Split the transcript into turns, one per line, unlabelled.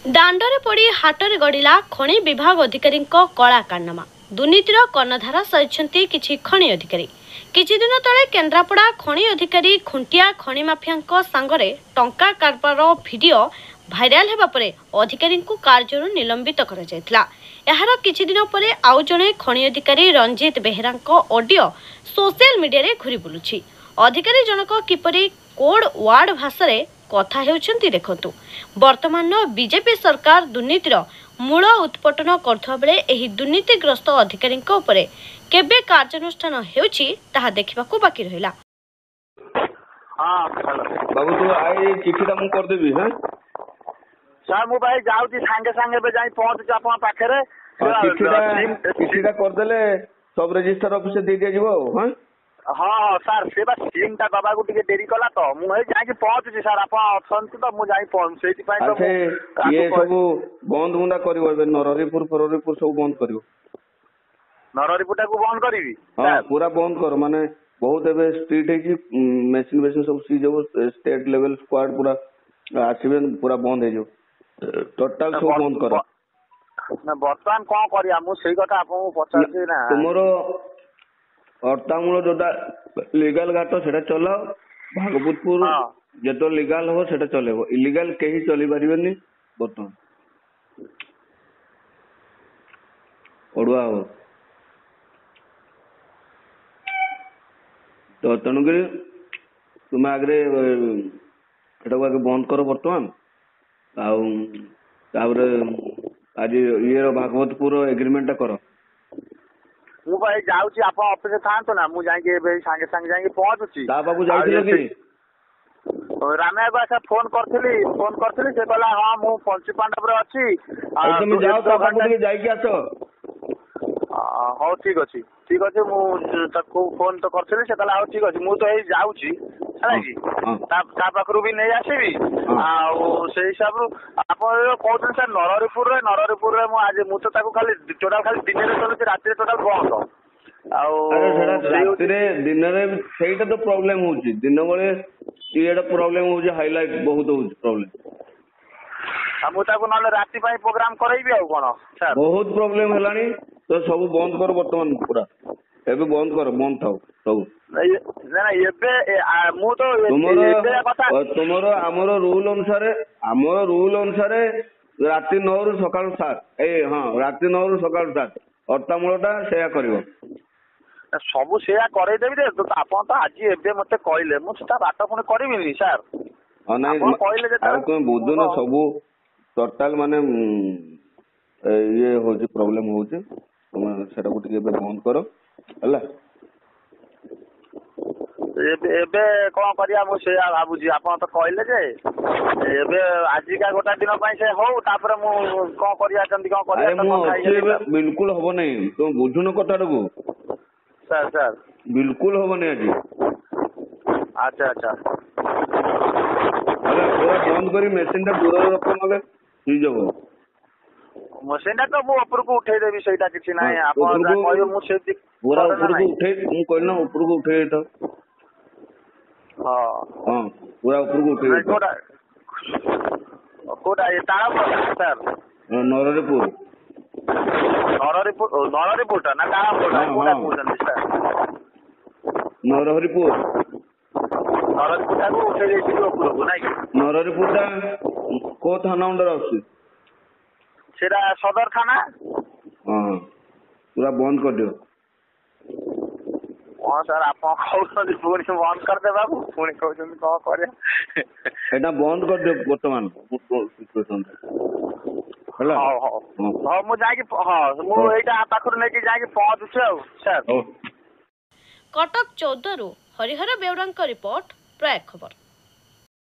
दांडरे पड़ी हाटरे गड़िला खनि विभाग अधिकारी कला कारनामा दुर्नीतिर कर्णधार सहित किछि खनि अधिकारी। किछि दिन तले केन्द्रापड़ा खनि अधिकारी खुंटिया खनि माफिया सांगरे टंका कारबार भिडियो भाइराल हेबा परे अधिकारी कार्य निलंबित करा जायतिला। एहार किछि दिन परे आउ जणे खनि अधिकारी Ranjit Behera audio social media रे घुरी बुलुछि। अधिकारी जनक किपरि कोड वार्ड भाषा रे कथा हेउछन्ती देखंतु। वर्तमान बीजेपी सरकार दुर्नीतिर मूल उत्पटन करथवा बेले एही दुर्नीतिग्रस्त अधिकारी उपरे केबे कार्यानुष्ठान हेउछि ताहा देखिबाकू बाकी रहिला।
हां
बाबू तू आई चिठीटा मु कर देबी। हां
सर मु भाई जाउची संगे संगे बे जाई पहुंच आपन पाखरे
चिठीटा कर देले सब रजिस्टर ऑफिस दे दिया जिवो। हां
हाँ सर से बस सिम टा बाबा को टिके देरी कला तो मु हे जाई पहुंची सर आपन अछंती तो मु जाई पहुंच सेति पय तो
ये सब बंद मुंडा करिवो नरहरिपुर फरहरिपुर सब बंद करिवो।
नरहरिपुर को बंद करिवि।
हां पूरा बंद कर माने बहुत एबे स्ट्रीट है कि मशीन सब सीज हो स्टेट लेवल स्क्वाड पूरा आसीबे पूरा बंद हे जो टोटल सब बंद कर
ना वर्तमान कोन करिया मु सेही कथा आपन पचारछि ना
तुमरो अर्थामूल जोटा लीगल घाट सेटा चलाओ भागवतपुर जो लीगल हो सेटा चलेबो इलीगल कहीं चली पारिबेनी बर्तमान ओडुआ हो तो तेणुक तुम आगे आगे बंद कर बर्तमान आज ये भागवतपुर एग्रीमेंट कर
मु भाई जाउची आपन ऑफिस थांतो ना मु जाई के संगे संगे जाई पहुंचुची
ता बाबू जाइथिलो कि
रामे बासा फोन करथिली से कहला हां मु पंची पांडव रे अछि
आ तुम जाओ ता बाबू के जाई के आसो।
हां ठीक अछि मु तको फोन तो करथिली से कहला हां ठीक अछि मु तो एई जाउची है कि ता पाखरु भी नै आसीबी आ से हिसाब आपन कहथन सर नरहरिपुर रे मु आज मु तो ताको खाली टोटल खाली दिन रे चलुची रात रे टोटल बंद
दिन सेटा तो प्रॉब्लम होची दिन बेले ये प्रॉब्लम होची हाईलाइट बहुत होची प्रॉब्लम
मु ताको नले राति पई प्रोग्राम करैबी आ कोन सर
बहुत प्रॉब्लम हेलानी तो सब बंद कर वर्तमान पूरा एबे बंद कर बंद थाओ सब
ना एबे मु तो एबे कथा
तुमरो हमरो रूल अनुसार राति 9 रु सकाळ 7 ए हां राति 9 रु सकाळ 7 अर्थामूलटा सेया करिवो
सब सेया करै देबी रे तो आपन तो आज एबे मते कहले मु सेटा बात पुनी करबिनी सर
हां नै
कहले जे
तुम बुझुनो सब टोटल माने ये होची प्रॉब्लम होची तुम सेटा को टिके बंद करो हला
एबे कोन करिया मु से भाबुजी आपन तो कहले जे एबे आजि का गोटा दिन पई से हो तापर मु कोन करिया जंदी कोन करिया
तो बिल्कुल होबो नै तुम बुझुनो कटाडगु
सर
बिल्कुल होबो नै आजि
अच्छा
अरे पूरा बंद करी मशीन ता दूर रखो नले ठीक जबो
मशीन तो मु ऊपर को उठे देबी सेटा किछि नै आपन जा कहयो मु से
पूरा ऊपर को उठे मु कहना ऊपर को उठे तो हां पूरा ऊपर को उठे
कोटा ये तारा सर
नरहरिपुर
टा ना तारा कोटा पूछन सर
नरहरिपुर
टा को उठे देबी ऊपर को नै
नरहरिपुर टा को थाना अंडर आसी
सेरा सदर थाना
हां पूरा बंद कर दियो।
हां सर आप कहउछन फोन से बंद कर दे बाबू फोन कहउछन को करे
एटा बंद कर दियो वर्तमान सिचुएशन हला
हां मु जाई के हां मु एटा पाखर नै के जाई के पहुंच छ सर।
कटक 14 रु हरिहर बेउरांक रिपोर्ट प्रयाग खबर।